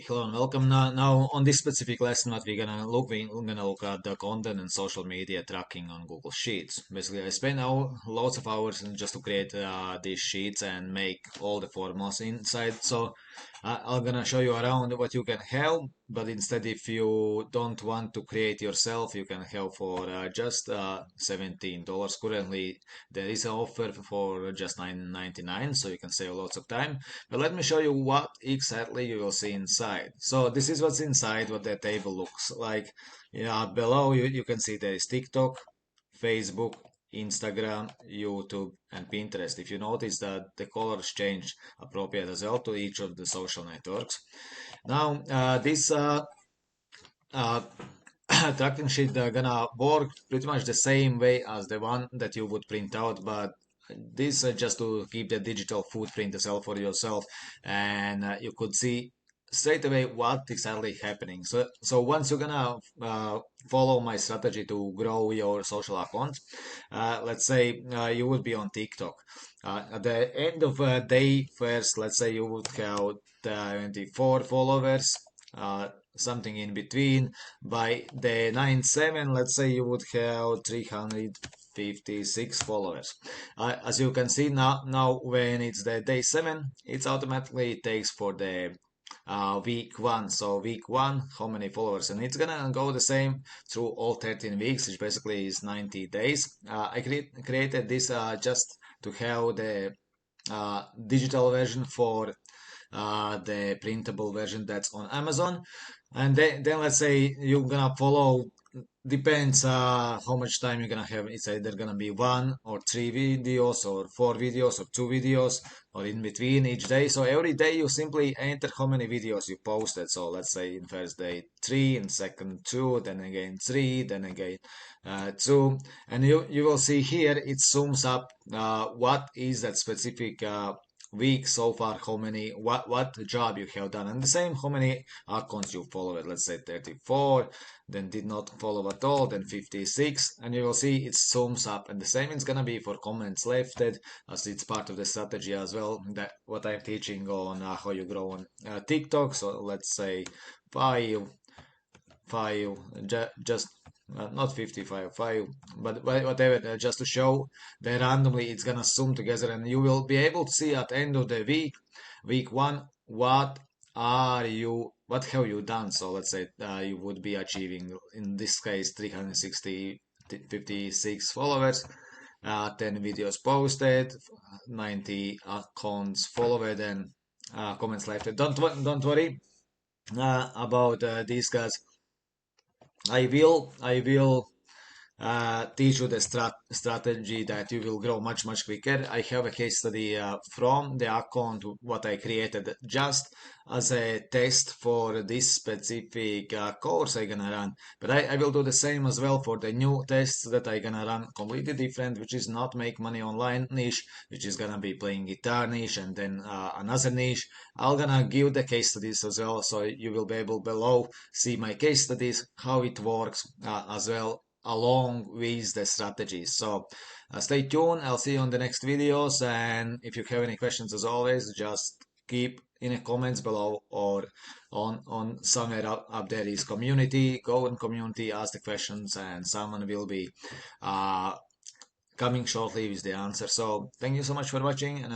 hello and welcome. Now on this specific lesson, what we're gonna look at the content and social media tracking on Google Sheets. Basically, I spend lots of hours just to create these sheets and make all the formulas inside. So I'm gonna show you around what you can have. But instead, if you don't want to create yourself, you can have for just $17. Currently, there is an offer for just $9.99, so you can save lots of time. But let me show you what exactly you will see inside. So this is what's inside, what the table looks like. Below you can see there is TikTok, Facebook, Instagram, YouTube, and Pinterest. If you notice that the colors change appropriate as well to each of the social networks. Now, this uh, tracking sheet gonna work pretty much the same way as the one that you would print out, but this just to keep the digital footprint as well for yourself, and you could see straight away what exactly happening. So once you're gonna follow my strategy to grow your social account, let's say you would be on TikTok. At the end of day first, let's say you would have 24 followers. Something in between. By the 9/7, let's say you would have 356 followers. As you can see now when it's the day 7, it automatically takes for the week 1. So week 1, how many followers? And it's gonna go the same through all 13 weeks, which basically is 90 days. I created this just to have the digital version for the printable version that's on Amazon. And then let's say you're gonna follow, depends how much time you're gonna have. It's either gonna be 1 or 3 videos or 4 videos or 2 videos or in between each day. So every day you simply enter how many videos you posted. So let's say in first day 3, in second 2, then again 3, then again 2, and you will see here it zooms up what is that specific week so far, how many what job you have done, and the same how many accounts you followed. Let's say 34, then did not follow at all, then 56, and you will see it zooms up. And the same is gonna be for comments left, as it's part of the strategy as well, that what I'm teaching on how you grow on TikTok. So let's say 5 just not 55 5, but whatever, just to show that randomly it's gonna zoom together, and you will be able to see at the end of the week 1, what have you done. So let's say you would be achieving in this case 360 56 followers, 10 videos posted, 90 accounts followed, and comments left. Don't worry about these guys. I will teach you the strategy that you will grow much quicker. I have a case study from the account what I created just as a test for this specific course I gonna run. But I will do the same as well for the new tests that I gonna run, completely different, which is not make money online niche, which is gonna be playing guitar niche, and then another niche. I'm gonna give the case studies as well, so you will be able below see my case studies, how it works as well along with the strategies. So stay tuned. I'll see you on the next videos. And if you have any questions, as always, just keep in the comments below, or on somewhere up there is community. Go in community, ask the questions, and someone will be coming shortly with the answer. So thank you so much for watching, and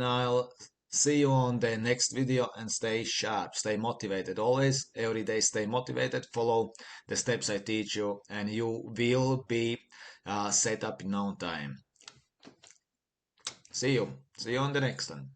I'll see you on the next video. And stay sharp, stay motivated always, every day stay motivated, follow the steps I teach you, and you will be set up in no time. See you on the next one.